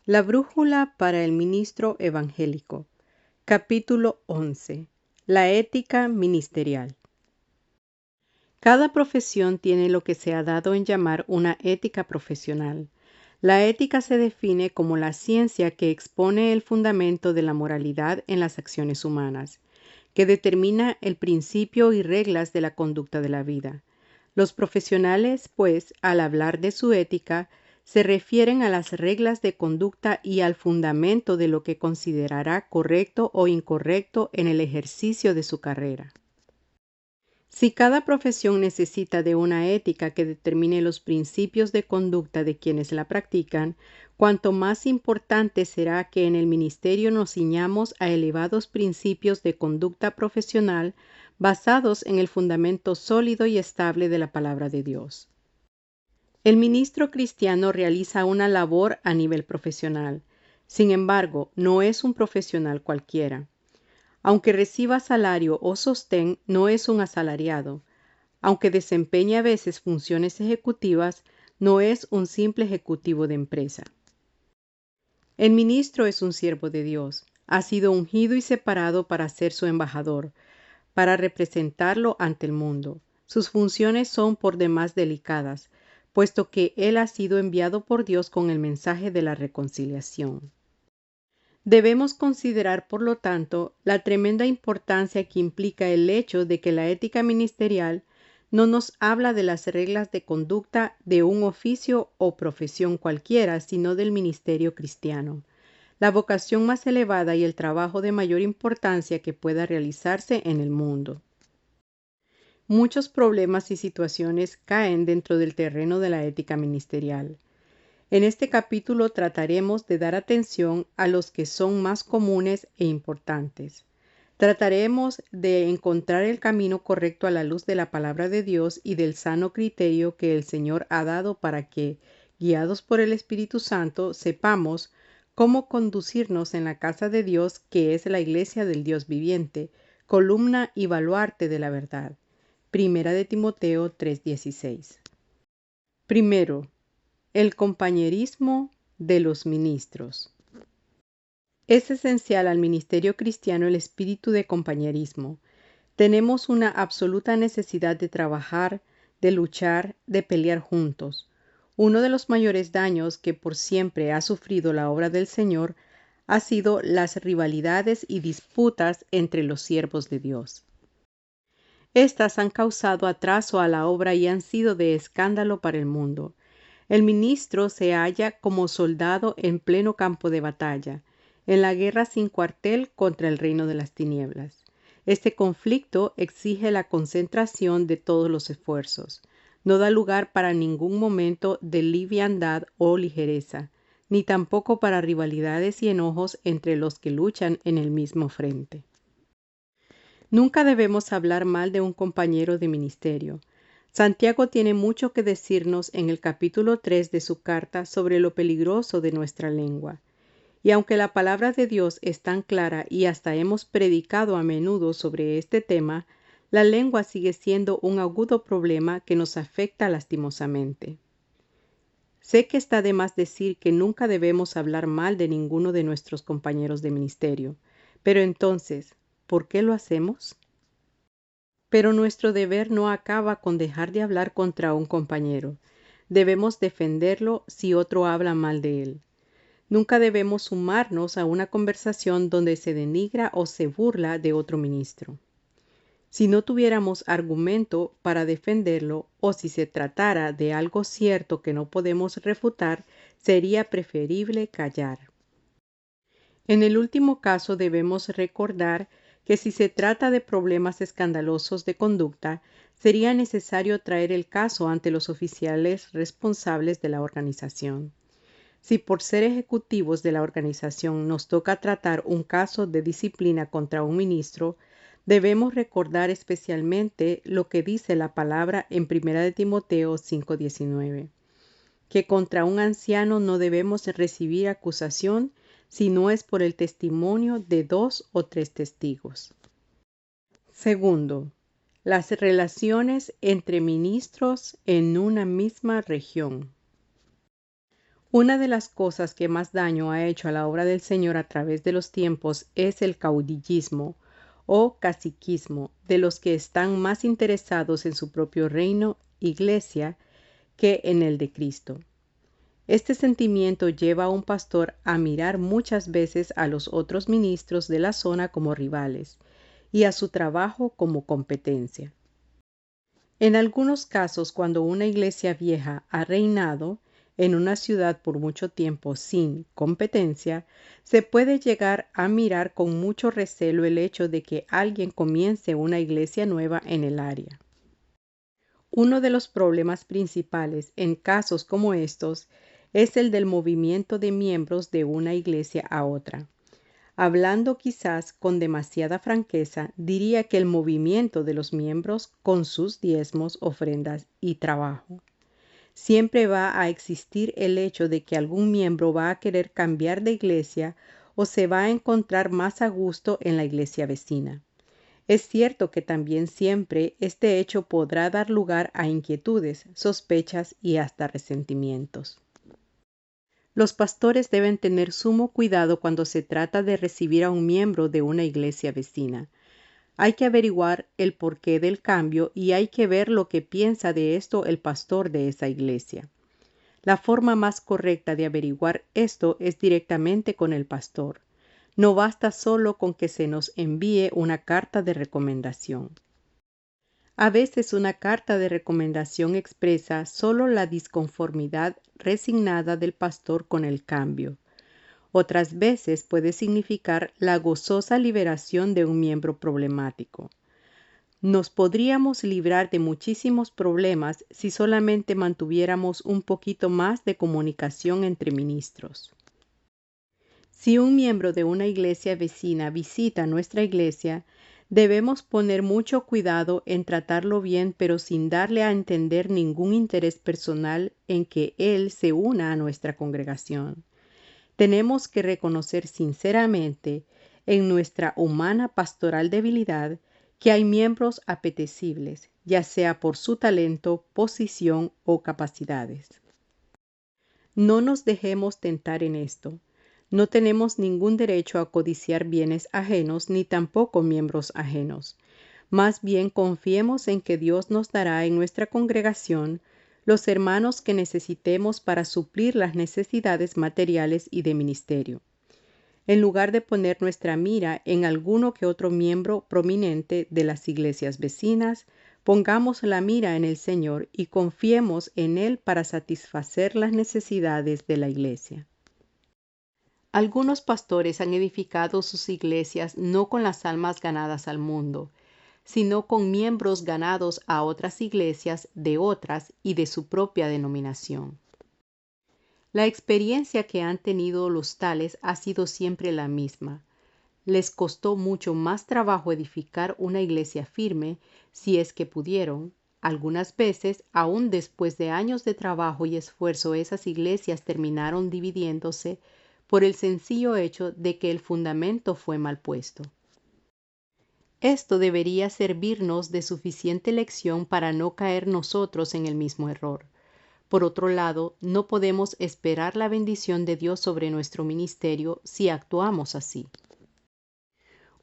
La brújula para el ministro evangélico. Capítulo 11. La ética ministerial. Cada profesión tiene lo que se ha dado en llamar una ética profesional. La ética se define como la ciencia que expone el fundamento de la moralidad en las acciones humanas, que determina el principio y reglas de la conducta de la vida. Los profesionales, pues, al hablar de su ética, se refieren a las reglas de conducta y al fundamento de lo que considerará correcto o incorrecto en el ejercicio de su carrera. Si cada profesión necesita de una ética que determine los principios de conducta de quienes la practican, cuanto más importante será que en el ministerio nos ciñamos a elevados principios de conducta profesional basados en el fundamento sólido y estable de la palabra de Dios. El ministro cristiano realiza una labor a nivel profesional. Sin embargo, no es un profesional cualquiera. Aunque reciba salario o sostén, no es un asalariado. Aunque desempeñe a veces funciones ejecutivas, no es un simple ejecutivo de empresa. El ministro es un siervo de Dios. Ha sido ungido y separado para ser su embajador, para representarlo ante el mundo. Sus funciones son por demás delicadas, puesto que él ha sido enviado por Dios con el mensaje de la reconciliación. Debemos considerar, por lo tanto, la tremenda importancia que implica el hecho de que la ética ministerial no nos habla de las reglas de conducta de un oficio o profesión cualquiera, sino del ministerio cristiano, la vocación más elevada y el trabajo de mayor importancia que pueda realizarse en el mundo. Muchos problemas y situaciones caen dentro del terreno de la ética ministerial. En este capítulo trataremos de dar atención a los que son más comunes e importantes. Trataremos de encontrar el camino correcto a la luz de la palabra de Dios y del sano criterio que el Señor ha dado para que, guiados por el Espíritu Santo, sepamos cómo conducirnos en la casa de Dios, que es la iglesia del Dios viviente, columna y baluarte de la verdad. Primera de Timoteo 3:16. Primero, el compañerismo de los ministros. Es esencial al ministerio cristiano el espíritu de compañerismo. Tenemos una absoluta necesidad de trabajar, de luchar, de pelear juntos. Uno de los mayores daños que por siempre ha sufrido la obra del Señor ha sido las rivalidades y disputas entre los siervos de Dios. Estas han causado atraso a la obra y han sido de escándalo para el mundo. El ministro se halla como soldado en pleno campo de batalla, en la guerra sin cuartel contra el reino de las tinieblas. Este conflicto exige la concentración de todos los esfuerzos. No da lugar para ningún momento de liviandad o ligereza, ni tampoco para rivalidades y enojos entre los que luchan en el mismo frente. Nunca debemos hablar mal de un compañero de ministerio. Santiago tiene mucho que decirnos en el capítulo 3 de su carta sobre lo peligroso de nuestra lengua. Y aunque la palabra de Dios es tan clara y hasta hemos predicado a menudo sobre este tema, la lengua sigue siendo un agudo problema que nos afecta lastimosamente. Sé que está de más decir que nunca debemos hablar mal de ninguno de nuestros compañeros de ministerio, pero entonces, ¿por qué lo hacemos? Pero nuestro deber no acaba con dejar de hablar contra un compañero. Debemos defenderlo si otro habla mal de él. Nunca debemos sumarnos a una conversación donde se denigra o se burla de otro ministro. Si no tuviéramos argumento para defenderlo o si se tratara de algo cierto que no podemos refutar, sería preferible callar. En el último caso debemos recordar que si se trata de problemas escandalosos de conducta, sería necesario traer el caso ante los oficiales responsables de la organización. Si por ser ejecutivos de la organización nos toca tratar un caso de disciplina contra un ministro, debemos recordar especialmente lo que dice la palabra en 1 de Timoteo 5:19, que contra un anciano no debemos recibir acusación si no es por el testimonio de 2 o 3 testigos. Segundo, las relaciones entre ministros en una misma región. Una de las cosas que más daño ha hecho a la obra del Señor a través de los tiempos es el caudillismo o caciquismo de los que están más interesados en su propio reino, iglesia, que en el de Cristo. Este sentimiento lleva a un pastor a mirar muchas veces a los otros ministros de la zona como rivales y a su trabajo como competencia. En algunos casos, cuando una iglesia vieja ha reinado en una ciudad por mucho tiempo sin competencia, se puede llegar a mirar con mucho recelo el hecho de que alguien comience una iglesia nueva en el área. Uno de los problemas principales en casos como estos es el del movimiento de miembros de una iglesia a otra. Hablando quizás con demasiada franqueza, diría que el movimiento de los miembros con sus diezmos, ofrendas y trabajo. Siempre va a existir el hecho de que algún miembro va a querer cambiar de iglesia o se va a encontrar más a gusto en la iglesia vecina. Es cierto que también siempre este hecho podrá dar lugar a inquietudes, sospechas y hasta resentimientos. Los pastores deben tener sumo cuidado cuando se trata de recibir a un miembro de una iglesia vecina. Hay que averiguar el porqué del cambio y hay que ver lo que piensa de esto el pastor de esa iglesia. La forma más correcta de averiguar esto es directamente con el pastor. No basta solo con que se nos envíe una carta de recomendación. A veces una carta de recomendación expresa solo la disconformidad resignada del pastor con el cambio. Otras veces puede significar la gozosa liberación de un miembro problemático. Nos podríamos librar de muchísimos problemas si solamente mantuviéramos un poquito más de comunicación entre ministros. Si un miembro de una iglesia vecina visita nuestra iglesia, debemos poner mucho cuidado en tratarlo bien, pero sin darle a entender ningún interés personal en que él se una a nuestra congregación. Tenemos que reconocer sinceramente, en nuestra humana pastoral debilidad, que hay miembros apetecibles, ya sea por su talento, posición o capacidades. No nos dejemos tentar en esto. No tenemos ningún derecho a codiciar bienes ajenos ni tampoco miembros ajenos. Más bien confiemos en que Dios nos dará en nuestra congregación los hermanos que necesitemos para suplir las necesidades materiales y de ministerio. En lugar de poner nuestra mira en alguno que otro miembro prominente de las iglesias vecinas, pongamos la mira en el Señor y confiemos en Él para satisfacer las necesidades de la iglesia. Algunos pastores han edificado sus iglesias no con las almas ganadas al mundo, sino con miembros ganados a otras iglesias de otras y de su propia denominación. La experiencia que han tenido los tales ha sido siempre la misma. Les costó mucho más trabajo edificar una iglesia firme, si es que pudieron. Algunas veces, aún después de años de trabajo y esfuerzo, esas iglesias terminaron dividiéndose por el sencillo hecho de que el fundamento fue mal puesto. Esto debería servirnos de suficiente lección para no caer nosotros en el mismo error. Por otro lado, no podemos esperar la bendición de Dios sobre nuestro ministerio si actuamos así.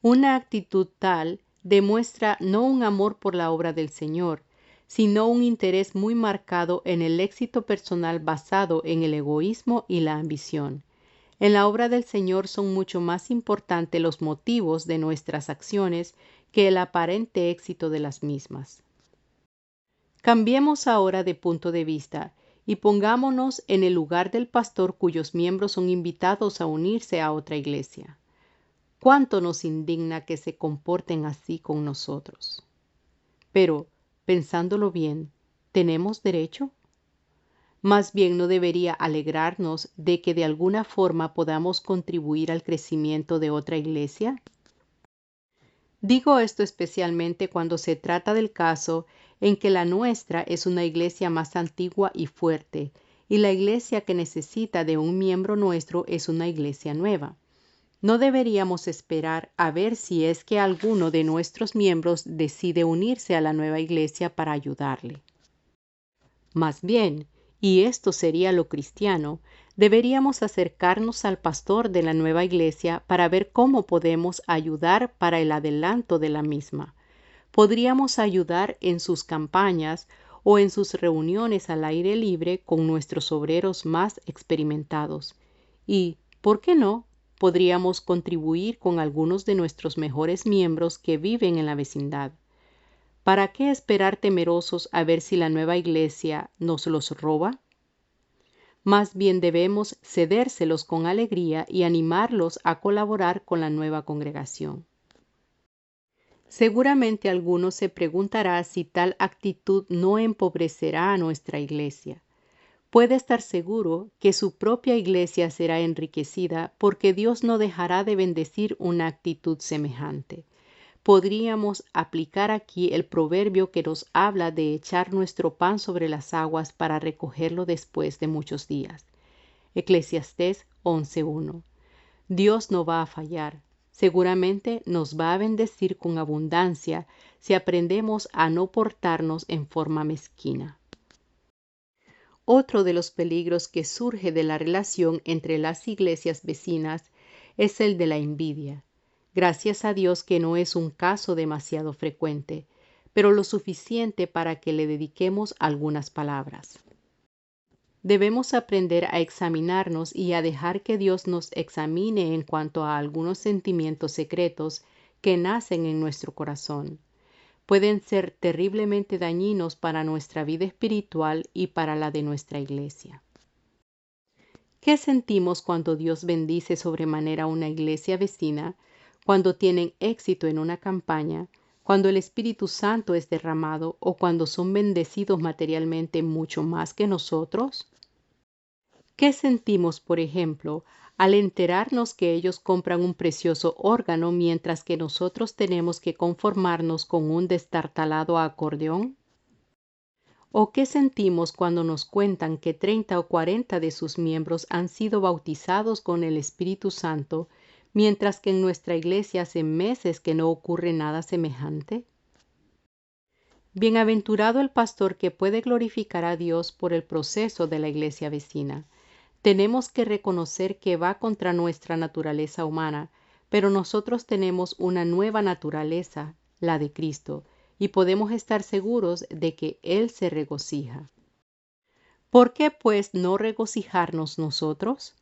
Una actitud tal demuestra no un amor por la obra del Señor, sino un interés muy marcado en el éxito personal basado en el egoísmo y la ambición. En la obra del Señor son mucho más importantes los motivos de nuestras acciones que el aparente éxito de las mismas. Cambiemos ahora de punto de vista y pongámonos en el lugar del pastor cuyos miembros son invitados a unirse a otra iglesia. ¿Cuánto nos indigna que se comporten así con nosotros? Pero, pensándolo bien, ¿tenemos derecho? Más bien no debería alegrarnos de que de alguna forma podamos contribuir al crecimiento de otra iglesia. Digo esto especialmente cuando se trata del caso en que la nuestra es una iglesia más antigua y fuerte, y la iglesia que necesita de un miembro nuestro es una iglesia nueva. No deberíamos esperar a ver si es que alguno de nuestros miembros decide unirse a la nueva iglesia para ayudarle. Más bien, y esto sería lo cristiano, Deberíamos acercarnos al pastor de la nueva iglesia para ver cómo podemos ayudar para el adelanto de la misma. Podríamos ayudar en sus campañas o en sus reuniones al aire libre con nuestros obreros más experimentados. Y, ¿por qué no? Podríamos contribuir con algunos de nuestros mejores miembros que viven en la vecindad. ¿Para qué esperar temerosos a ver si la nueva iglesia nos los roba? Más bien debemos cedérselos con alegría y animarlos a colaborar con la nueva congregación. Seguramente alguno se preguntará si tal actitud no empobrecerá a nuestra iglesia. Puede estar seguro que su propia iglesia será enriquecida porque Dios no dejará de bendecir una actitud semejante. Podríamos aplicar aquí el proverbio que nos habla de echar nuestro pan sobre las aguas para recogerlo después de muchos días. Eclesiastés 11:1. Dios no va a fallar. Seguramente nos va a bendecir con abundancia si aprendemos a no portarnos en forma mezquina. Otro de los peligros que surge de la relación entre las iglesias vecinas es el de la envidia. Gracias a Dios que no es un caso demasiado frecuente, pero lo suficiente para que le dediquemos algunas palabras. Debemos aprender a examinarnos y a dejar que Dios nos examine en cuanto a algunos sentimientos secretos que nacen en nuestro corazón. Pueden ser terriblemente dañinos para nuestra vida espiritual y para la de nuestra iglesia. ¿Qué sentimos cuando Dios bendice sobremanera una iglesia vecina, cuando tienen éxito en una campaña, cuando el Espíritu Santo es derramado o cuando son bendecidos materialmente mucho más que nosotros? ¿Qué sentimos, por ejemplo, al enterarnos que ellos compran un precioso órgano mientras que nosotros tenemos que conformarnos con un destartalado acordeón? ¿O qué sentimos cuando nos cuentan que 30 o 40 de sus miembros han sido bautizados con el Espíritu Santo, mientras que en nuestra iglesia hace meses que no ocurre nada semejante? Bienaventurado el pastor que puede glorificar a Dios por el proceso de la iglesia vecina. Tenemos que reconocer que va contra nuestra naturaleza humana, pero nosotros tenemos una nueva naturaleza, la de Cristo, y podemos estar seguros de que Él se regocija. ¿Por qué, pues, no regocijarnos nosotros?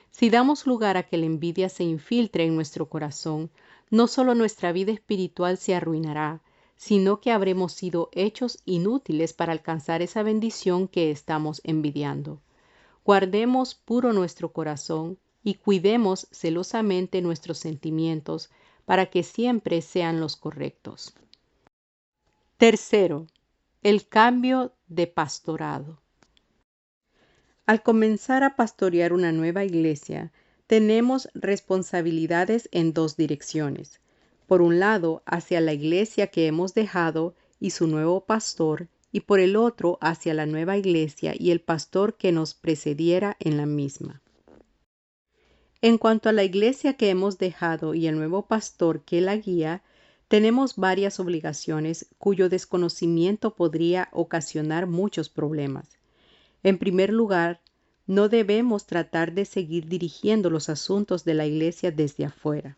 Si damos lugar a que la envidia se infiltre en nuestro corazón, no solo nuestra vida espiritual se arruinará, sino que habremos sido hechos inútiles para alcanzar esa bendición que estamos envidiando. Guardemos puro nuestro corazón y cuidemos celosamente nuestros sentimientos para que siempre sean los correctos. Tercero, el cambio de pastorado. Al comenzar a pastorear una nueva iglesia, tenemos responsabilidades en dos direcciones. Por un lado, hacia la iglesia que hemos dejado y su nuevo pastor, y por el otro hacia la nueva iglesia y el pastor que nos precediera en la misma. En cuanto a la iglesia que hemos dejado y el nuevo pastor que la guía, tenemos varias obligaciones cuyo desconocimiento podría ocasionar muchos problemas. En primer lugar, no debemos tratar de seguir dirigiendo los asuntos de la iglesia desde afuera.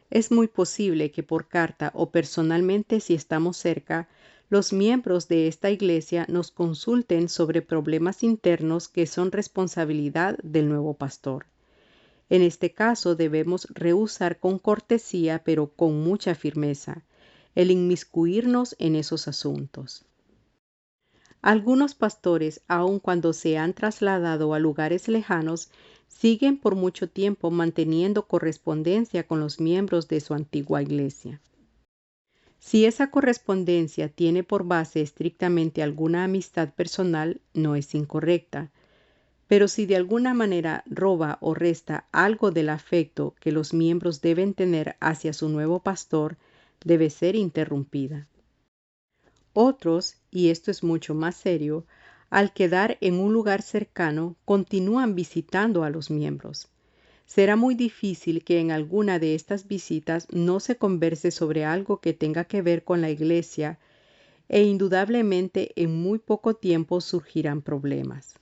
Es muy posible que por carta o personalmente si estamos cerca, los miembros de esta iglesia nos consulten sobre problemas internos que son responsabilidad del nuevo pastor. En este caso debemos rehusar con cortesía pero con mucha firmeza el inmiscuirnos en esos asuntos. Algunos pastores, aun cuando se han trasladado a lugares lejanos, siguen por mucho tiempo manteniendo correspondencia con los miembros de su antigua iglesia. Si esa correspondencia tiene por base estrictamente alguna amistad personal, no es incorrecta, pero si de alguna manera roba o resta algo del afecto que los miembros deben tener hacia su nuevo pastor, debe ser interrumpida. Otros, y esto es mucho más serio, al quedar en un lugar cercano, continúan visitando a los miembros. Será muy difícil que en alguna de estas visitas no se converse sobre algo que tenga que ver con la iglesia e indudablemente en muy poco tiempo surgirán problemas.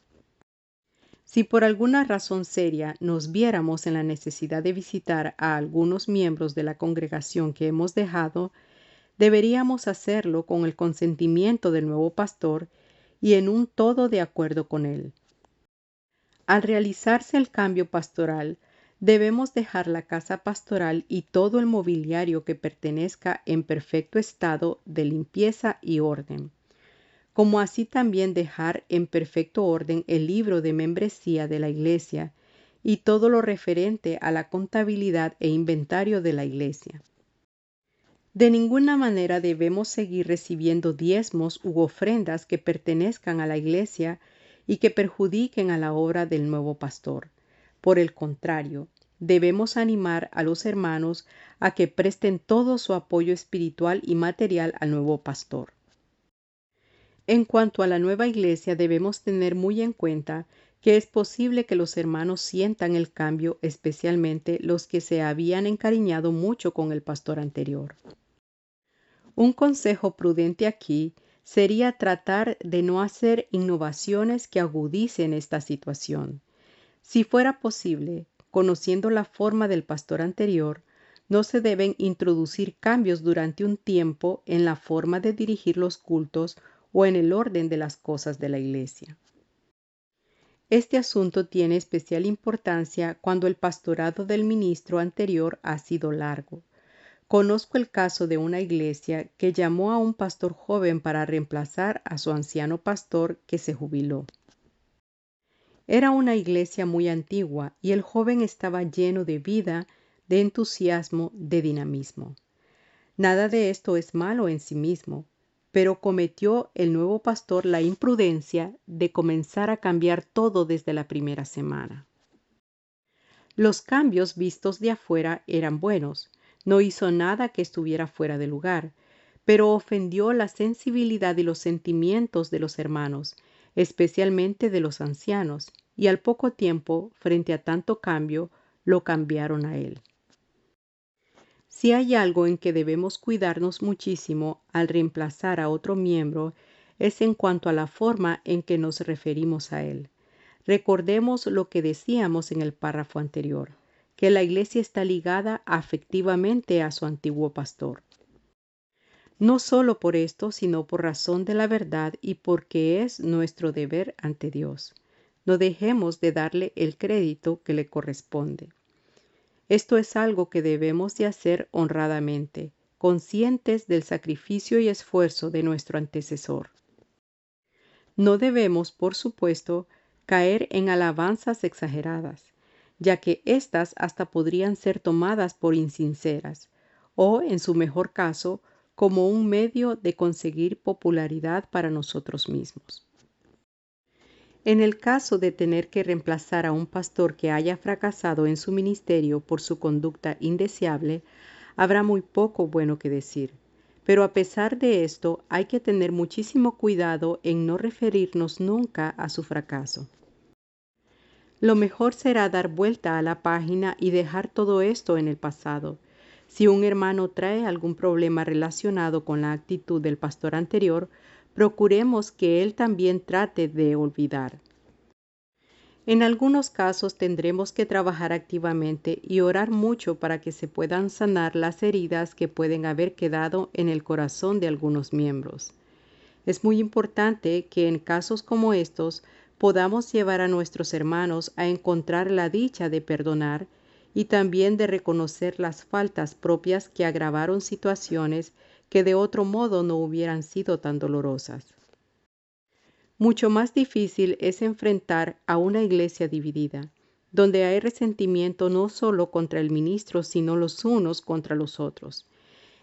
Si por alguna razón seria nos viéramos en la necesidad de visitar a algunos miembros de la congregación que hemos dejado, deberíamos hacerlo con el consentimiento del nuevo pastor y en un todo de acuerdo con él. Al realizarse el cambio pastoral, debemos dejar la casa pastoral y todo el mobiliario que pertenezca en perfecto estado de limpieza y orden, como así también dejar en perfecto orden el libro de membresía de la iglesia y todo lo referente a la contabilidad e inventario de la iglesia. De ninguna manera debemos seguir recibiendo diezmos u ofrendas que pertenezcan a la iglesia y que perjudiquen a la obra del nuevo pastor. Por el contrario, debemos animar a los hermanos a que presten todo su apoyo espiritual y material al nuevo pastor. En cuanto a la nueva iglesia, debemos tener muy en cuenta que es posible que los hermanos sientan el cambio, especialmente los que se habían encariñado mucho con el pastor anterior. Un consejo prudente aquí sería tratar de no hacer innovaciones que agudicen esta situación. Si fuera posible, conociendo la forma del pastor anterior, no se deben introducir cambios durante un tiempo en la forma de dirigir los cultos o en el orden de las cosas de la iglesia. Este asunto tiene especial importancia cuando el pastorado del ministro anterior ha sido largo. Conozco el caso de una iglesia que llamó a un pastor joven para reemplazar a su anciano pastor que se jubiló. Era una iglesia muy antigua y el joven estaba lleno de vida, de entusiasmo, de dinamismo. Nada de esto es malo en sí mismo, pero cometió el nuevo pastor la imprudencia de comenzar a cambiar todo desde la primera semana. Los cambios vistos de afuera eran buenos. No hizo nada que estuviera fuera de lugar, pero ofendió la sensibilidad y los sentimientos de los hermanos, especialmente de los ancianos, y al poco tiempo, frente a tanto cambio, lo cambiaron a él. Si hay algo en que debemos cuidarnos muchísimo al reemplazar a otro miembro, es en cuanto a la forma en que nos referimos a él. Recordemos lo que decíamos en el párrafo anterior, que la iglesia está ligada afectivamente a su antiguo pastor. No solo por esto, sino por razón de la verdad y porque es nuestro deber ante Dios. No dejemos de darle el crédito que le corresponde. Esto es algo que debemos de hacer honradamente, conscientes del sacrificio y esfuerzo de nuestro antecesor. No debemos, por supuesto, caer en alabanzas exageradas, ya que éstas hasta podrían ser tomadas por insinceras, o, en su mejor caso, como un medio de conseguir popularidad para nosotros mismos. En el caso de tener que reemplazar a un pastor que haya fracasado en su ministerio por su conducta indeseable, habrá muy poco bueno que decir. Pero a pesar de esto, hay que tener muchísimo cuidado en no referirnos nunca a su fracaso. Lo mejor será dar vuelta a la página y dejar todo esto en el pasado. Si un hermano trae algún problema relacionado con la actitud del pastor anterior, procuremos que él también trate de olvidar. En algunos casos tendremos que trabajar activamente y orar mucho para que se puedan sanar las heridas que pueden haber quedado en el corazón de algunos miembros. Es muy importante que en casos como estos podamos llevar a nuestros hermanos a encontrar la dicha de perdonar y también de reconocer las faltas propias que agravaron situaciones que de otro modo no hubieran sido tan dolorosas. Mucho más difícil es enfrentar a una iglesia dividida, donde hay resentimiento no solo contra el ministro, sino los unos contra los otros.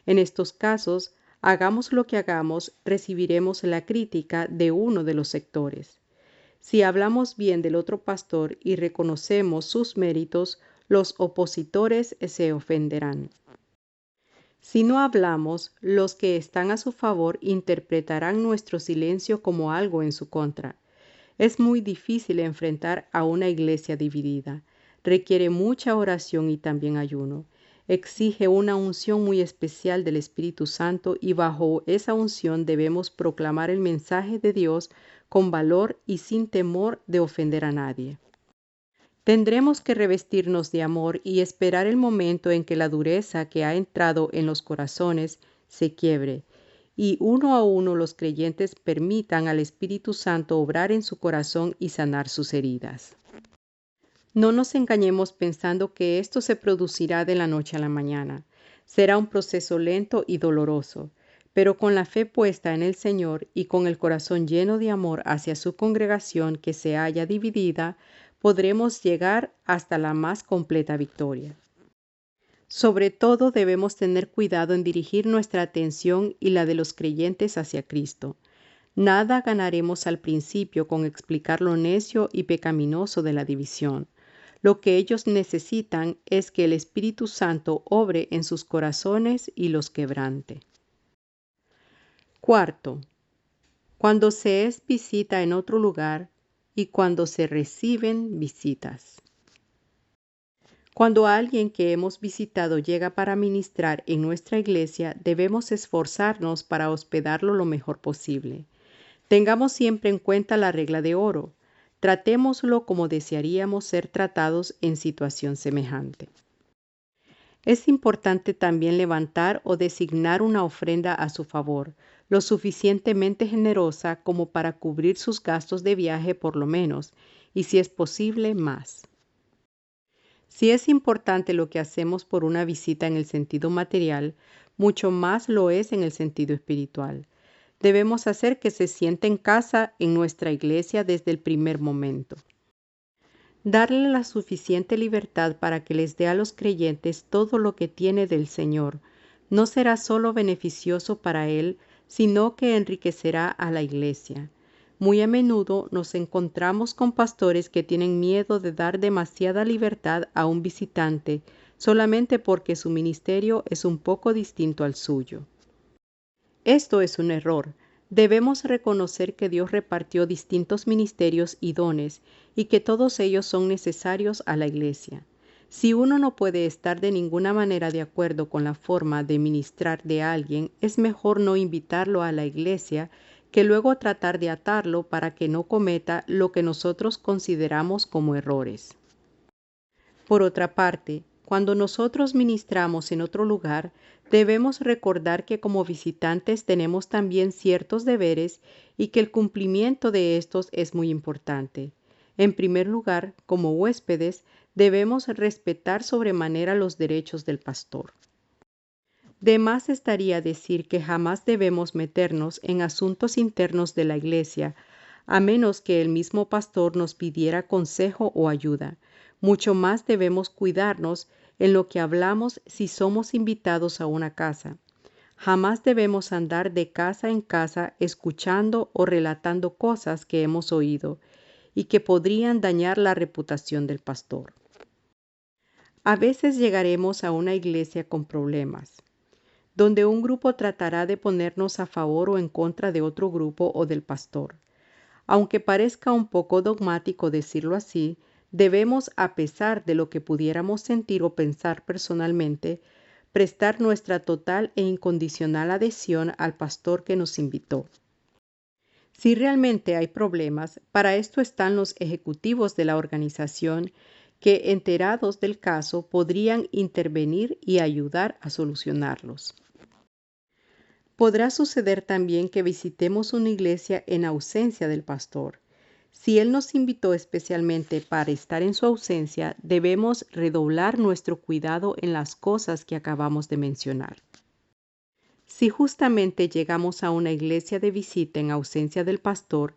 En estos casos, hagamos lo que hagamos, recibiremos la crítica de uno de los sectores. Si hablamos bien del otro pastor y reconocemos sus méritos, los opositores se ofenderán. Si no hablamos, los que están a su favor interpretarán nuestro silencio como algo en su contra. Es muy difícil enfrentar a una iglesia dividida. Requiere mucha oración y también ayuno. Exige una unción muy especial del Espíritu Santo y bajo esa unción debemos proclamar el mensaje de Dios con valor y sin temor de ofender a nadie. Tendremos que revestirnos de amor y esperar el momento en que la dureza que ha entrado en los corazones se quiebre, y uno a uno los creyentes permitan al Espíritu Santo obrar en su corazón y sanar sus heridas. No nos engañemos pensando que esto se producirá de la noche a la mañana. Será un proceso lento y doloroso, pero con la fe puesta en el Señor y con el corazón lleno de amor hacia su congregación que se halla dividida, podremos llegar hasta la más completa victoria. Sobre todo debemos tener cuidado en dirigir nuestra atención y la de los creyentes hacia Cristo. Nada ganaremos al principio con explicar lo necio y pecaminoso de la división. Lo que ellos necesitan es que el Espíritu Santo obre en sus corazones y los quebrante. Cuarto, cuando se es visita en otro lugar y cuando se reciben visitas. Cuando alguien que hemos visitado llega para ministrar en nuestra iglesia, debemos esforzarnos para hospedarlo lo mejor posible. Tengamos siempre en cuenta la regla de oro. Tratémoslo como desearíamos ser tratados en situación semejante. Es importante también levantar o designar una ofrenda a su favor, lo suficientemente generosa como para cubrir sus gastos de viaje por lo menos, y si es posible, más. Si es importante lo que hacemos por una visita en el sentido material, mucho más lo es en el sentido espiritual. Debemos hacer que se sienta en casa en nuestra iglesia desde el primer momento. Darle la suficiente libertad para que les dé a los creyentes todo lo que tiene del Señor no será solo beneficioso para Él, sino que enriquecerá a la iglesia. Muy a menudo nos encontramos con pastores que tienen miedo de dar demasiada libertad a un visitante solamente porque su ministerio es un poco distinto al suyo. Esto es un error. Debemos reconocer que Dios repartió distintos ministerios y dones y que todos ellos son necesarios a la iglesia. Si uno no puede estar de ninguna manera de acuerdo con la forma de ministrar de alguien, es mejor no invitarlo a la iglesia que luego tratar de atarlo para que no cometa lo que nosotros consideramos como errores. Por otra parte, cuando nosotros ministramos en otro lugar, debemos recordar que como visitantes tenemos también ciertos deberes y que el cumplimiento de estos es muy importante. En primer lugar, como huéspedes, debemos respetar sobremanera los derechos del pastor. De más estaría decir que jamás debemos meternos en asuntos internos de la iglesia, a menos que el mismo pastor nos pidiera consejo o ayuda. Mucho más debemos cuidarnos en lo que hablamos si somos invitados a una casa. Jamás debemos andar de casa en casa escuchando o relatando cosas que hemos oído y que podrían dañar la reputación del pastor. A veces llegaremos a una iglesia con problemas, donde un grupo tratará de ponernos a favor o en contra de otro grupo o del pastor. Aunque parezca un poco dogmático decirlo así, debemos, a pesar de lo que pudiéramos sentir o pensar personalmente, prestar nuestra total e incondicional adhesión al pastor que nos invitó. Si realmente hay problemas, para esto están los ejecutivos de la organización que, enterados del caso, podrían intervenir y ayudar a solucionarlos. Podrá suceder también que visitemos una iglesia en ausencia del pastor. Si él nos invitó especialmente para estar en su ausencia, debemos redoblar nuestro cuidado en las cosas que acabamos de mencionar. Si justamente llegamos a una iglesia de visita en ausencia del pastor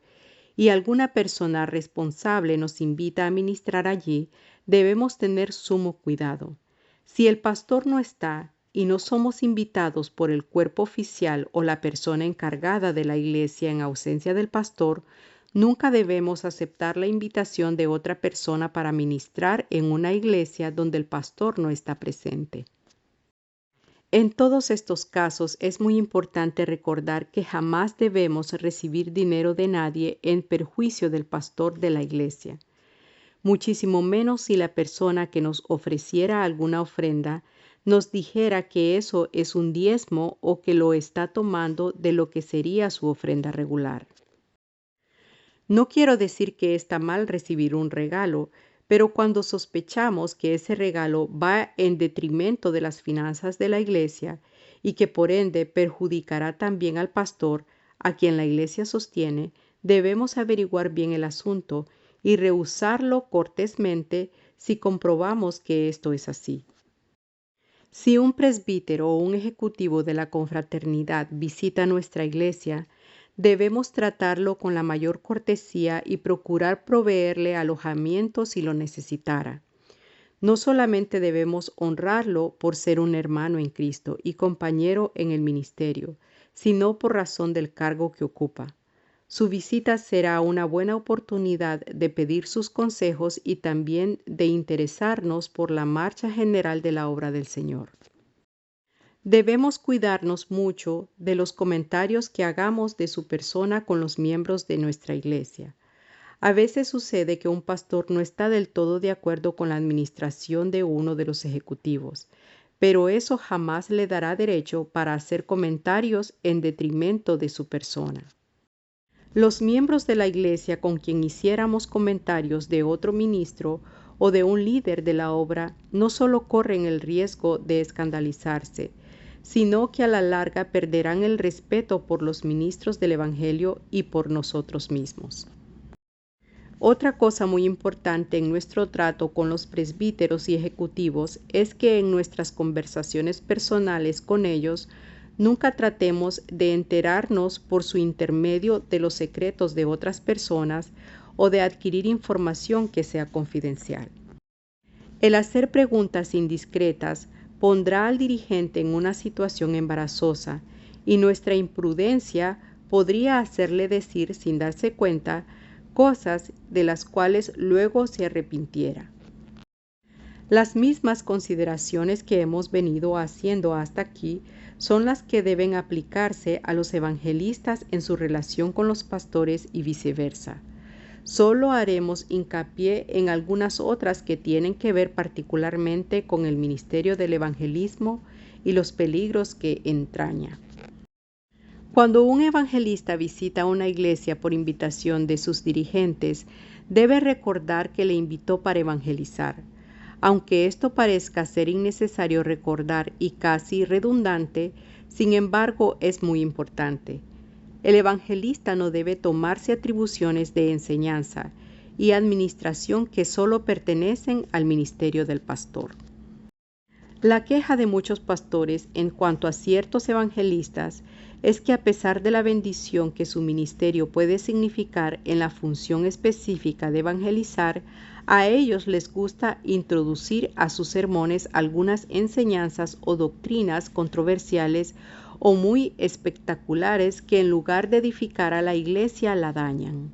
y alguna persona responsable nos invita a ministrar allí, debemos tener sumo cuidado. Si el pastor no está y no somos invitados por el cuerpo oficial o la persona encargada de la iglesia en ausencia del pastor, nunca debemos aceptar la invitación de otra persona para ministrar en una iglesia donde el pastor no está presente. En todos estos casos es muy importante recordar que jamás debemos recibir dinero de nadie en perjuicio del pastor de la iglesia. Muchísimo menos si la persona que nos ofreciera alguna ofrenda nos dijera que eso es un diezmo o que lo está tomando de lo que sería su ofrenda regular. No quiero decir que está mal recibir un regalo, Pero cuando sospechamos que ese regalo va en detrimento de las finanzas de la iglesia y que por ende perjudicará también al pastor a quien la iglesia sostiene, debemos averiguar bien el asunto y rehusarlo cortésmente si comprobamos que esto es así. Si un presbítero o un ejecutivo de la confraternidad visita nuestra iglesia, debemos tratarlo con la mayor cortesía y procurar proveerle alojamiento si lo necesitara. No solamente debemos honrarlo por ser un hermano en Cristo y compañero en el ministerio, sino por razón del cargo que ocupa. Su visita será una buena oportunidad de pedir sus consejos y también de interesarnos por la marcha general de la obra del Señor. Debemos cuidarnos mucho de los comentarios que hagamos de su persona con los miembros de nuestra iglesia. A veces sucede que un pastor no está del todo de acuerdo con la administración de uno de los ejecutivos, pero eso jamás le dará derecho para hacer comentarios en detrimento de su persona. Los miembros de la iglesia con quien hiciéramos comentarios de otro ministro o de un líder de la obra no solo corren el riesgo de escandalizarse, sino que a la larga perderán el respeto por los ministros del Evangelio y por nosotros mismos. Otra cosa muy importante en nuestro trato con los presbíteros y ejecutivos es que en nuestras conversaciones personales con ellos nunca tratemos de enterarnos por su intermedio de los secretos de otras personas o de adquirir información que sea confidencial. El hacer preguntas indiscretas pondrá al dirigente en una situación embarazosa y nuestra imprudencia podría hacerle decir sin darse cuenta cosas de las cuales luego se arrepintiera. Las mismas consideraciones que hemos venido haciendo hasta aquí son las que deben aplicarse a los evangelistas en su relación con los pastores y viceversa. Solo haremos hincapié en algunas otras que tienen que ver particularmente con el ministerio del evangelismo y los peligros que entraña. Cuando un evangelista visita una iglesia por invitación de sus dirigentes, debe recordar que le invitó para evangelizar. Aunque esto parezca ser innecesario recordar y casi redundante, sin embargo es muy importante. El evangelista no debe tomarse atribuciones de enseñanza y administración que solo pertenecen al ministerio del pastor. La queja de muchos pastores en cuanto a ciertos evangelistas es que a pesar de la bendición que su ministerio puede significar en la función específica de evangelizar, a ellos les gusta introducir a sus sermones algunas enseñanzas o doctrinas controversiales o muy espectaculares que en lugar de edificar a la iglesia la dañan.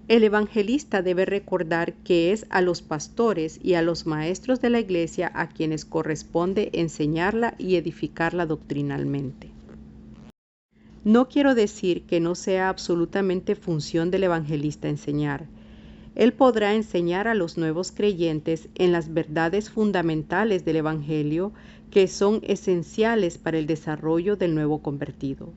El evangelista debe recordar que es a los pastores y a los maestros de la iglesia a quienes corresponde enseñarla y edificarla doctrinalmente. No quiero decir que no sea absolutamente función del evangelista enseñar. Él podrá enseñar a los nuevos creyentes en las verdades fundamentales del Evangelio que son esenciales para el desarrollo del nuevo convertido.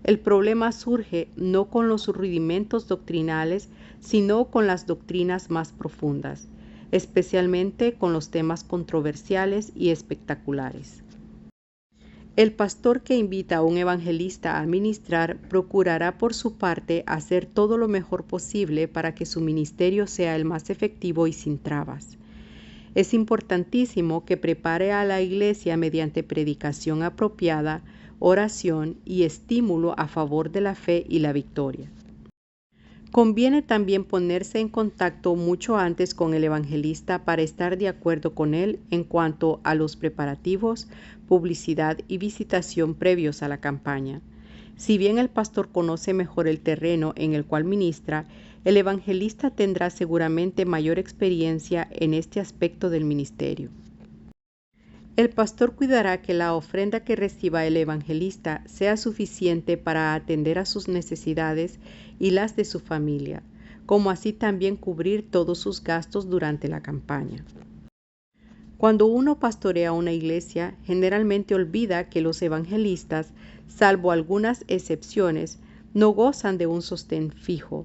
El problema surge no con los rudimentos doctrinales, sino con las doctrinas más profundas, especialmente con los temas controversiales y espectaculares. El pastor que invita a un evangelista a ministrar procurará por su parte hacer todo lo mejor posible para que su ministerio sea el más efectivo y sin trabas. Es importantísimo que prepare a la iglesia mediante predicación apropiada, oración y estímulo a favor de la fe y la victoria. Conviene también ponerse en contacto mucho antes con el evangelista para estar de acuerdo con él en cuanto a los preparativos, publicidad y visitación previos a la campaña. Si bien el pastor conoce mejor el terreno en el cual ministra, el evangelista tendrá seguramente mayor experiencia en este aspecto del ministerio. El pastor cuidará que la ofrenda que reciba el evangelista sea suficiente para atender a sus necesidades y las de su familia, como así también cubrir todos sus gastos durante la campaña. Cuando uno pastorea una iglesia, generalmente olvida que los evangelistas, salvo algunas excepciones, no gozan de un sostén fijo.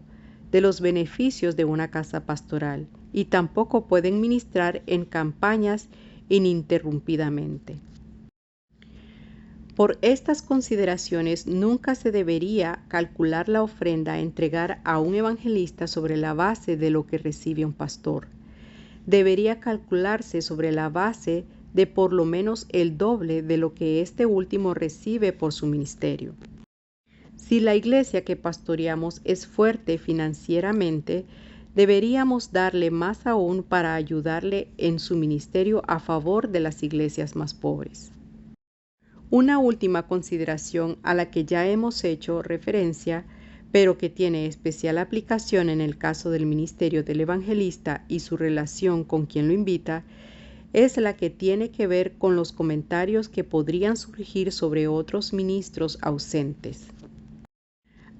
de los beneficios de una casa pastoral y tampoco pueden ministrar en campañas ininterrumpidamente. Por estas consideraciones, nunca se debería calcular la ofrenda a entregar a un evangelista sobre la base de lo que recibe un pastor. Debería calcularse sobre la base de por lo menos el doble de lo que este último recibe por su ministerio. Si la iglesia que pastoreamos es fuerte financieramente, deberíamos darle más aún para ayudarle en su ministerio a favor de las iglesias más pobres. Una última consideración a la que ya hemos hecho referencia, pero que tiene especial aplicación en el caso del ministerio del evangelista y su relación con quien lo invita, es la que tiene que ver con los comentarios que podrían surgir sobre otros ministros ausentes.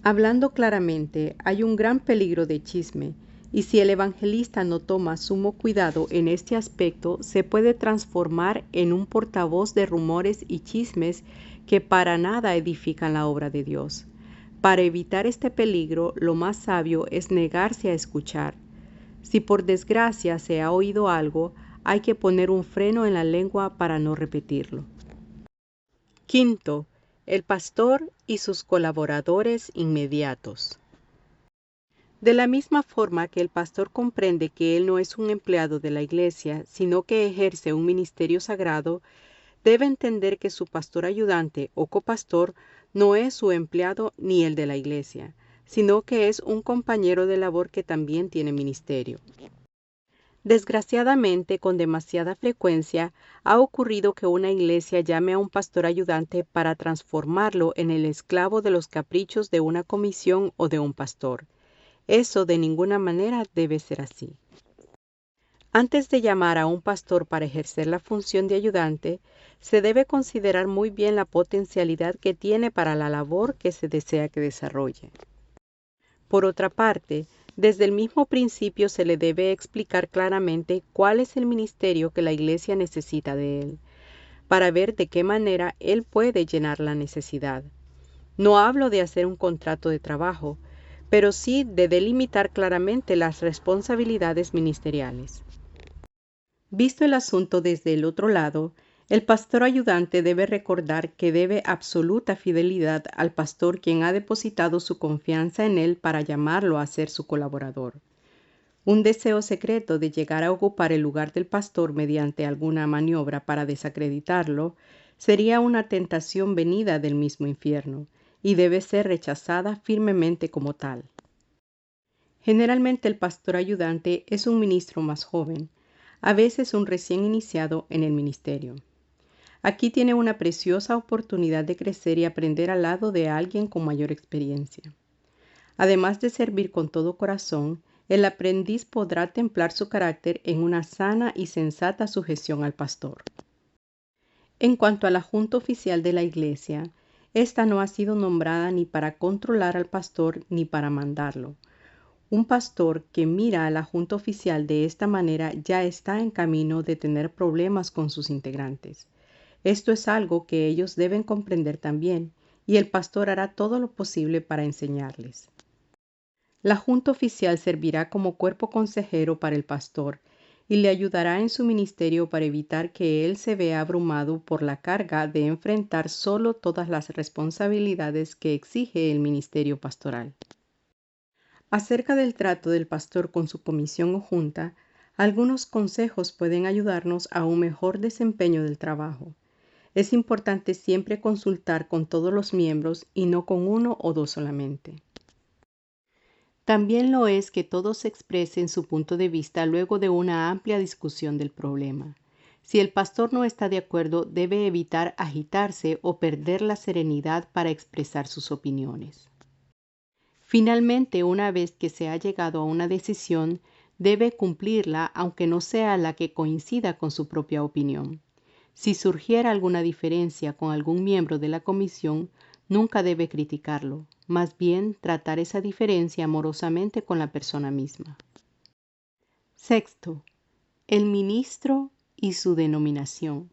Hablando claramente, hay un gran peligro de chisme, y si el evangelista no toma sumo cuidado en este aspecto, se puede transformar en un portavoz de rumores y chismes que para nada edifican la obra de Dios. Para evitar este peligro, lo más sabio es negarse a escuchar. Si por desgracia se ha oído algo, hay que poner un freno en la lengua para no repetirlo. Quinto, el pastor y sus colaboradores inmediatos. De la misma forma que el pastor comprende que él no es un empleado de la iglesia, sino que ejerce un ministerio sagrado, debe entender que su pastor ayudante o copastor no es su empleado ni el de la iglesia, sino que es un compañero de labor que también tiene ministerio. Desgraciadamente, con demasiada frecuencia, ha ocurrido que una iglesia llame a un pastor ayudante para transformarlo en el esclavo de los caprichos de una comisión o de un pastor. Eso de ninguna manera debe ser así. Antes de llamar a un pastor para ejercer la función de ayudante, se debe considerar muy bien la potencialidad que tiene para la labor que se desea que desarrolle. Por otra parte, desde el mismo principio se le debe explicar claramente cuál es el ministerio que la iglesia necesita de él, para ver de qué manera él puede llenar la necesidad. No hablo de hacer un contrato de trabajo, pero sí de delimitar claramente las responsabilidades ministeriales. Visto el asunto desde el otro lado, el pastor ayudante debe recordar que debe absoluta fidelidad al pastor quien ha depositado su confianza en él para llamarlo a ser su colaborador. Un deseo secreto de llegar a ocupar el lugar del pastor mediante alguna maniobra para desacreditarlo sería una tentación venida del mismo infierno y debe ser rechazada firmemente como tal. Generalmente el pastor ayudante es un ministro más joven, a veces un recién iniciado en el ministerio. Aquí tiene una preciosa oportunidad de crecer y aprender al lado de alguien con mayor experiencia. Además de servir con todo corazón, el aprendiz podrá templar su carácter en una sana y sensata sujeción al pastor. En cuanto a la junta oficial de la iglesia, esta no ha sido nombrada ni para controlar al pastor ni para mandarlo. Un pastor que mira a la junta oficial de esta manera ya está en camino de tener problemas con sus integrantes. Esto es algo que ellos deben comprender también, y el pastor hará todo lo posible para enseñarles. La junta oficial servirá como cuerpo consejero para el pastor y le ayudará en su ministerio para evitar que él se vea abrumado por la carga de enfrentar solo todas las responsabilidades que exige el ministerio pastoral. Acerca del trato del pastor con su comisión o junta, algunos consejos pueden ayudarnos a un mejor desempeño del trabajo. Es importante siempre consultar con todos los miembros y no con uno o dos solamente. También lo es que todos expresen su punto de vista luego de una amplia discusión del problema. Si el pastor no está de acuerdo, debe evitar agitarse o perder la serenidad para expresar sus opiniones. Finalmente, una vez que se ha llegado a una decisión, debe cumplirla aunque no sea la que coincida con su propia opinión. Si surgiera alguna diferencia con algún miembro de la comisión, nunca debe criticarlo, más bien tratar esa diferencia amorosamente con la persona misma. Sexto, el ministro y su denominación.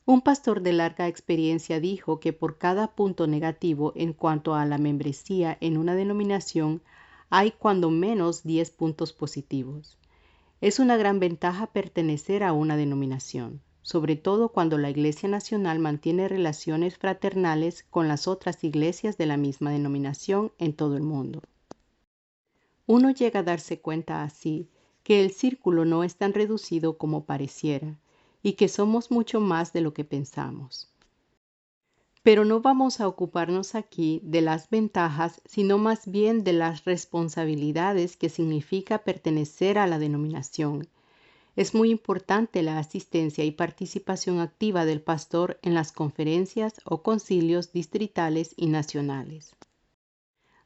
Un pastor de larga experiencia dijo que por cada punto negativo en cuanto a la membresía en una denominación, hay cuando menos 10 puntos positivos. Es una gran ventaja pertenecer a una denominación, sobre todo cuando la Iglesia Nacional mantiene relaciones fraternales con las otras iglesias de la misma denominación en todo el mundo. Uno llega a darse cuenta así que el círculo no es tan reducido como pareciera y que somos mucho más de lo que pensamos. Pero no vamos a ocuparnos aquí de las ventajas, sino más bien de las responsabilidades que significa pertenecer a la denominación. Es muy importante la asistencia y participación activa del pastor en las conferencias o concilios distritales y nacionales.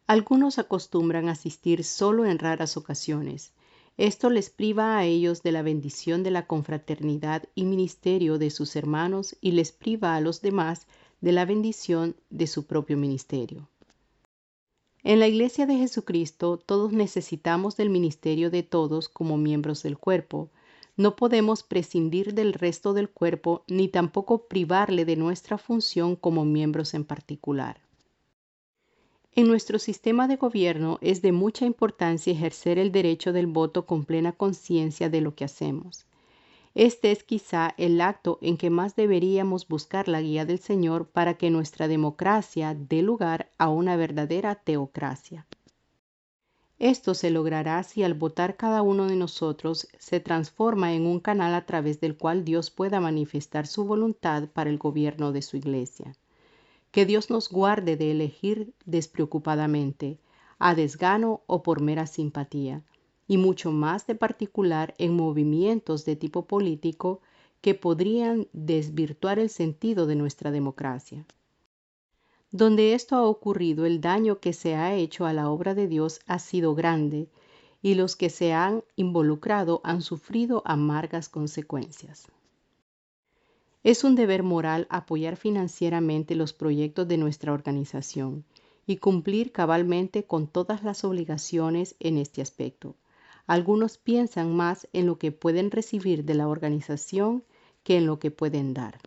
Algunos acostumbran asistir solo en raras ocasiones. Esto les priva a ellos de la bendición de la confraternidad y ministerio de sus hermanos y les priva a los demás de la bendición de su propio ministerio. En la Iglesia de Jesucristo, todos necesitamos del ministerio de todos como miembros del cuerpo. No podemos prescindir del resto del cuerpo ni tampoco privarle de nuestra función como miembros en particular. En nuestro sistema de gobierno es de mucha importancia ejercer el derecho del voto con plena conciencia de lo que hacemos. Este es quizá el acto en que más deberíamos buscar la guía del Señor para que nuestra democracia dé lugar a una verdadera teocracia. Esto se logrará si al votar cada uno de nosotros se transforma en un canal a través del cual Dios pueda manifestar su voluntad para el gobierno de su Iglesia. Que Dios nos guarde de elegir despreocupadamente, a desgano o por mera simpatía, y mucho más de particular en movimientos de tipo político que podrían desvirtuar el sentido de nuestra democracia. Donde esto ha ocurrido, el daño que se ha hecho a la obra de Dios ha sido grande, y los que se han involucrado han sufrido amargas consecuencias. Es un deber moral apoyar financieramente los proyectos de nuestra organización y cumplir cabalmente con todas las obligaciones en este aspecto. Algunos piensan más en lo que pueden recibir de la organización que en lo que pueden dar.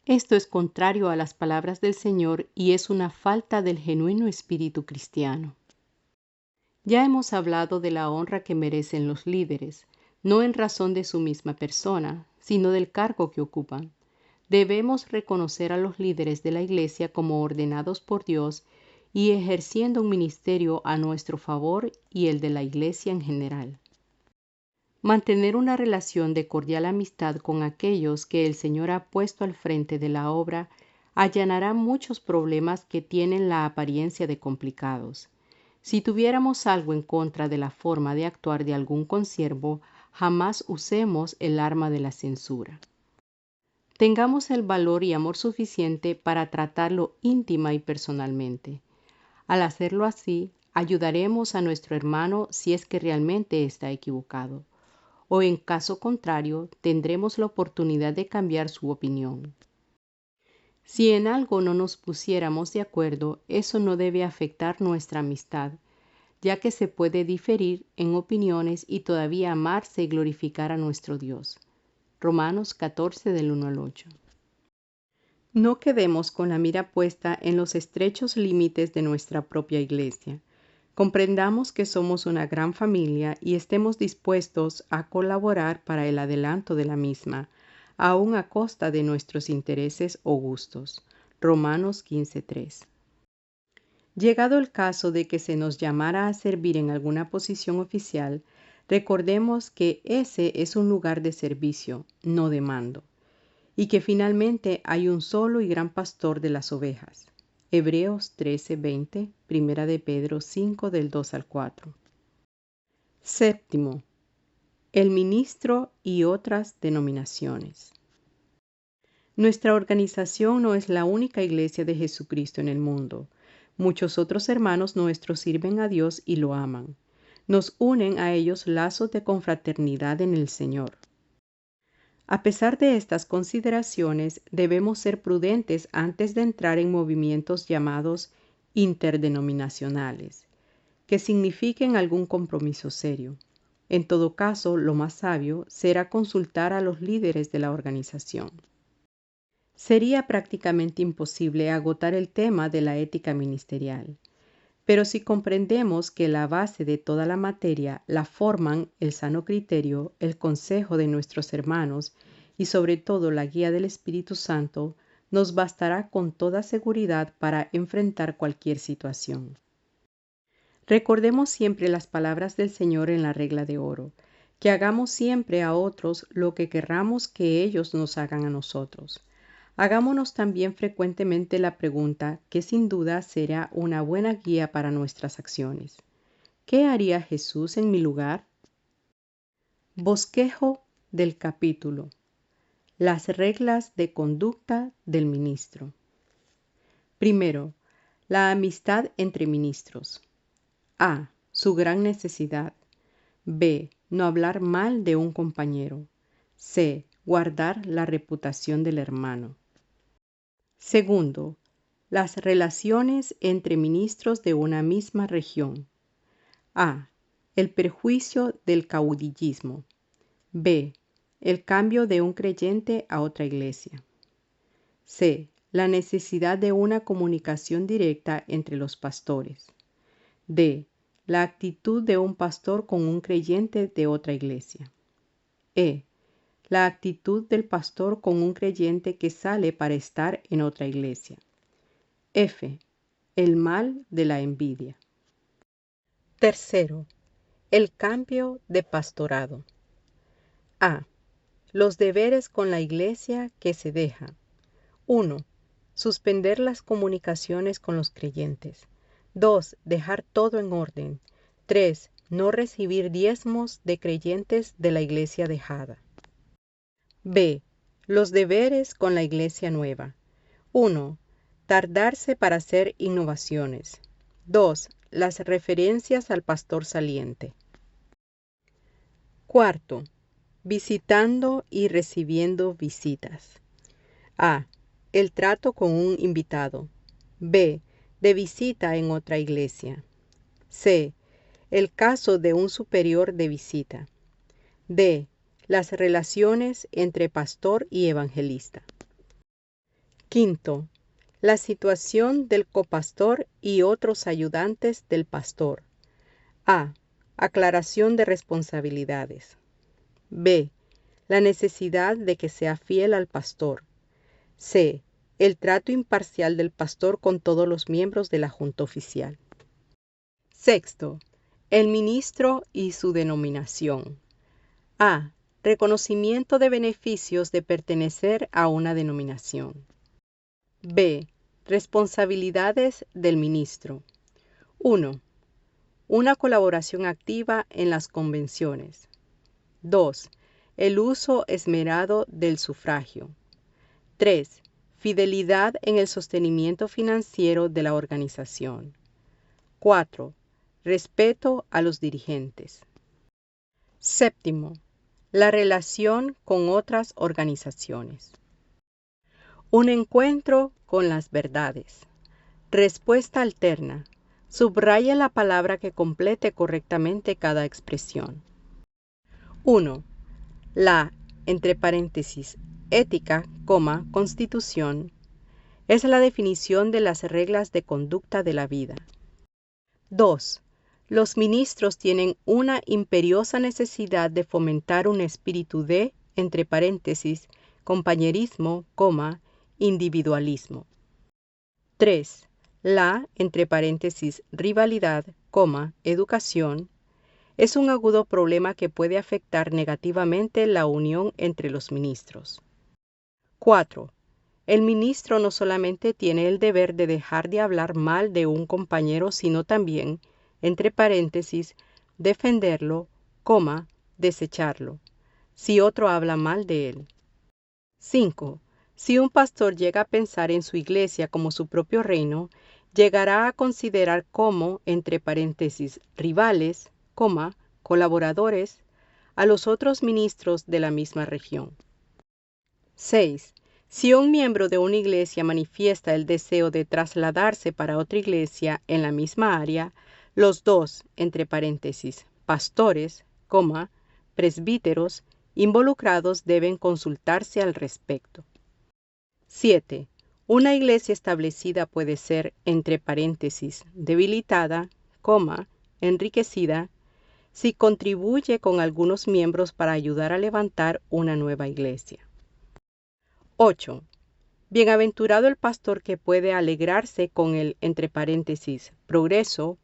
Esto es contrario a las palabras del Señor y es una falta del genuino espíritu cristiano. Ya hemos hablado de la honra que merecen los líderes, no en razón de su misma persona, sino del cargo que ocupan. Debemos reconocer a los líderes de la Iglesia como ordenados por Dios y ejerciendo un ministerio a nuestro favor y el de la Iglesia en general. Mantener una relación de cordial amistad con aquellos que el Señor ha puesto al frente de la obra allanará muchos problemas que tienen la apariencia de complicados. Si tuviéramos algo en contra de la forma de actuar de algún consiervo, jamás usemos el arma de la censura. Tengamos el valor y amor suficiente para tratarlo íntima y personalmente. Al hacerlo así, ayudaremos a nuestro hermano si es que realmente está equivocado, o en caso contrario, tendremos la oportunidad de cambiar su opinión. Si en algo no nos pusiéramos de acuerdo, eso no debe afectar nuestra amistad, ya que se puede diferir en opiniones y todavía amarse y glorificar a nuestro Dios. Romanos 14 del 1 al 8. No quedemos con la mira puesta en los estrechos límites de nuestra propia iglesia. Comprendamos que somos una gran familia y estemos dispuestos a colaborar para el adelanto de la misma, aun a costa de nuestros intereses o gustos. Romanos 15:3. Llegado el caso de que se nos llamara a servir en alguna posición oficial, recordemos que ese es un lugar de servicio, no de mando, y que finalmente hay un solo y gran pastor de las ovejas. Hebreos 13:20, Primera de Pedro 5 del 2 al 4. Séptimo, el ministro y otras denominaciones. Nuestra organización no es la única iglesia de Jesucristo en el mundo. Muchos otros hermanos nuestros sirven a Dios y lo aman. Nos unen a ellos lazos de confraternidad en el Señor. A pesar de estas consideraciones, debemos ser prudentes antes de entrar en movimientos llamados interdenominacionales, que signifiquen algún compromiso serio. En todo caso, lo más sabio será consultar a los líderes de la organización. Sería prácticamente imposible agotar el tema de la ética ministerial. Pero si comprendemos que la base de toda la materia la forman el sano criterio, el consejo de nuestros hermanos y sobre todo la guía del Espíritu Santo, nos bastará con toda seguridad para enfrentar cualquier situación. Recordemos siempre las palabras del Señor en la regla de oro, que hagamos siempre a otros lo que querramos que ellos nos hagan a nosotros. Hagámonos también frecuentemente la pregunta que sin duda será una buena guía para nuestras acciones. ¿Qué haría Jesús en mi lugar? Bosquejo del capítulo. Las reglas de conducta del ministro. Primero, la amistad entre ministros. A. Su gran necesidad. B. No hablar mal de un compañero. C. Guardar la reputación del hermano. Segundo, las relaciones entre ministros de una misma región. A. El perjuicio del caudillismo. B. El cambio de un creyente a otra iglesia. C. La necesidad de una comunicación directa entre los pastores. D. La actitud de un pastor con un creyente de otra iglesia. E. La actitud del pastor con un creyente que sale para estar en otra iglesia. F. El mal de la envidia. Tercero, el cambio de pastorado. A. Los deberes con la iglesia que se deja. 1. Suspender las comunicaciones con los creyentes. 2. Dejar todo en orden. 3. No recibir diezmos de creyentes de la iglesia dejada. B. Los deberes con la iglesia nueva. 1. Tardarse para hacer innovaciones. 2. Las referencias al pastor saliente. Cuarto, visitando y recibiendo visitas. A. El trato con un invitado. B. De visita en otra iglesia. C. El caso de un superior de visita. D. Las relaciones entre pastor y evangelista. Quinto, la situación del copastor y otros ayudantes del pastor. A. Aclaración de responsabilidades. B. La necesidad de que sea fiel al pastor. C. El trato imparcial del pastor con todos los miembros de la junta oficial. Sexto, el ministro y su denominación. A. Reconocimiento de beneficios de pertenecer a una denominación. B. Responsabilidades del ministro. 1. Una colaboración activa en las convenciones. 2. El uso esmerado del sufragio. 3. Fidelidad en el sostenimiento financiero de la organización. 4. Respeto a los dirigentes. Séptimo, la relación con otras organizaciones. Un encuentro con las verdades. Respuesta alterna. Subraya la palabra que complete correctamente cada expresión. 1. La, entre paréntesis, ética, constitución, es la definición de las reglas de conducta de la vida. 2. Los ministros tienen una imperiosa necesidad de fomentar un espíritu de, entre paréntesis, compañerismo, individualismo. 3. La, entre paréntesis, rivalidad, educación, es un agudo problema que puede afectar negativamente la unión entre los ministros. 4. El ministro no solamente tiene el deber de dejar de hablar mal de un compañero, sino también, entre paréntesis, defenderlo, desecharlo, si otro habla mal de él. 5. Si un pastor llega a pensar en su iglesia como su propio reino, llegará a considerar como, entre paréntesis, rivales, colaboradores, a los otros ministros de la misma región. 6. Si un miembro de una iglesia manifiesta el deseo de trasladarse para otra iglesia en la misma área, los dos, entre paréntesis, pastores, presbíteros, involucrados deben consultarse al respecto. 7. Una iglesia establecida puede ser, entre paréntesis, debilitada, enriquecida, si contribuye con algunos miembros para ayudar a levantar una nueva iglesia. 8. Bienaventurado el pastor que puede alegrarse con el, entre paréntesis, progreso,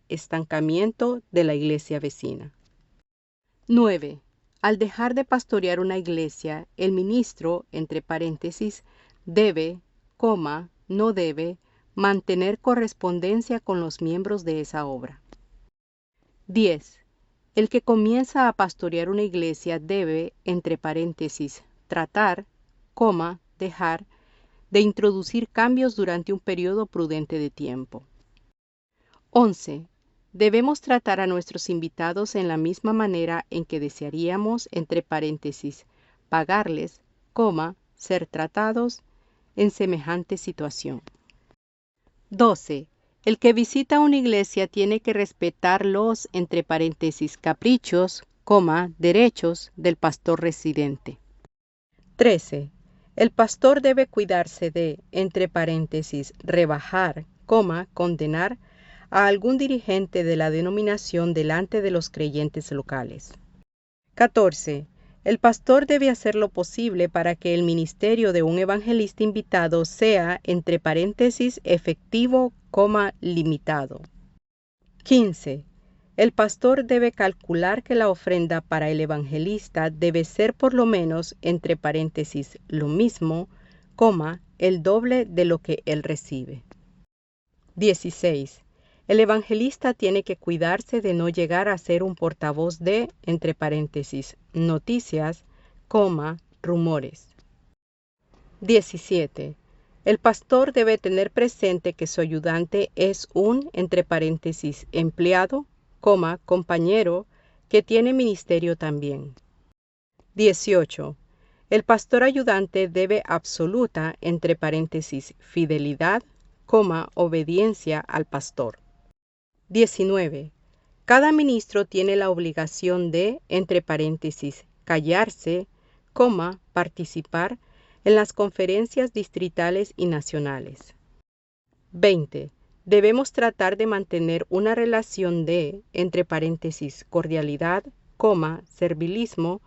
estancamiento de la iglesia vecina. 9. Al dejar de pastorear una iglesia, el ministro, entre paréntesis, debe, no debe, mantener correspondencia con los miembros de esa obra. 10. El que comienza a pastorear una iglesia debe, entre paréntesis, tratar, dejar, de introducir cambios durante un periodo prudente de tiempo. 11. Debemos tratar a nuestros invitados en la misma manera en que desearíamos, entre paréntesis, pagarles, ser tratados en semejante situación. 12. El que visita una iglesia tiene que respetar los, entre paréntesis, caprichos, derechos del pastor residente. 13. El pastor debe cuidarse de, entre paréntesis, rebajar, condenar a algún dirigente de la denominación delante de los creyentes locales. 14. El pastor debe hacer lo posible para que el ministerio de un evangelista invitado sea, entre paréntesis, efectivo, limitado. 15. El pastor debe calcular que la ofrenda para el evangelista debe ser por lo menos, entre paréntesis, lo mismo, el doble de lo que él recibe. 16. El evangelista tiene que cuidarse de no llegar a ser un portavoz de, entre paréntesis, noticias, rumores. 17. El pastor debe tener presente que su ayudante es un, entre paréntesis, empleado, compañero, que tiene ministerio también. 18. El pastor ayudante debe absoluta, entre paréntesis, fidelidad, obediencia al pastor. 19. Cada ministro tiene la obligación de, entre paréntesis, callarse, participar en las conferencias distritales y nacionales. 20. Debemos tratar de mantener una relación de, entre paréntesis, cordialidad, servilismo,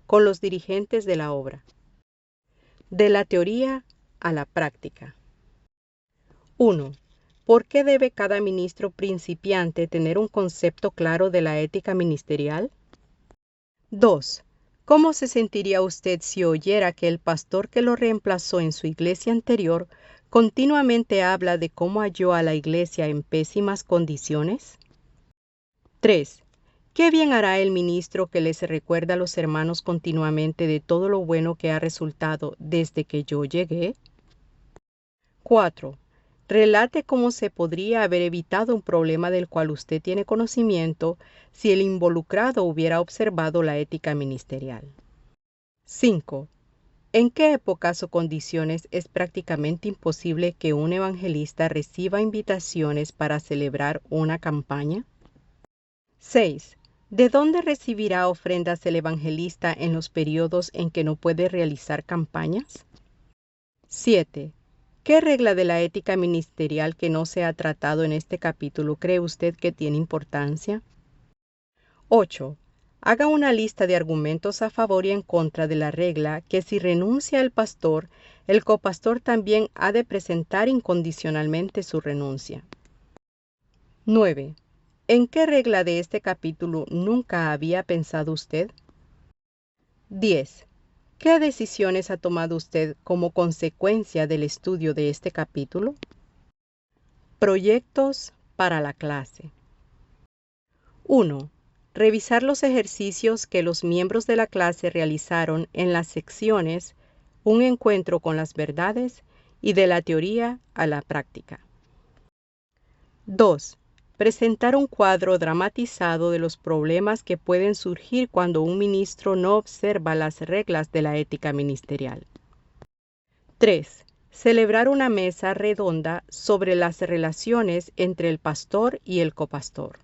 con los dirigentes de la obra. De la teoría a la práctica. 1. ¿Por qué debe cada ministro principiante tener un concepto claro de la ética ministerial? 2. ¿Cómo se sentiría usted si oyera que el pastor que lo reemplazó en su iglesia anterior continuamente habla de cómo halló a la iglesia en pésimas condiciones? 3. ¿Qué bien hará el ministro que les recuerda a los hermanos continuamente de todo lo bueno que ha resultado desde que yo llegué? 4. Relate cómo se podría haber evitado un problema del cual usted tiene conocimiento si el involucrado hubiera observado la ética ministerial. 5. ¿En qué épocas o condiciones es prácticamente imposible que un evangelista reciba invitaciones para celebrar una campaña? 6. ¿De dónde recibirá ofrendas el evangelista en los periodos en que no puede realizar campañas? 7. ¿Qué regla de la ética ministerial que no se ha tratado en este capítulo cree usted que tiene importancia? 8. Haga una lista de argumentos a favor y en contra de la regla que si renuncia el pastor, el copastor también ha de presentar incondicionalmente su renuncia. 9. ¿En qué regla de este capítulo nunca había pensado usted? 10. ¿Qué decisiones ha tomado usted como consecuencia del estudio de este capítulo? Proyectos para la clase. 1. Revisar los ejercicios que los miembros de la clase realizaron en las secciones Un encuentro con las verdades y de la teoría a la práctica. 2. Presentar un cuadro dramatizado de los problemas que pueden surgir cuando un ministro no observa las reglas de la ética ministerial. 3. Celebrar una mesa redonda sobre las relaciones entre el pastor y el copastor.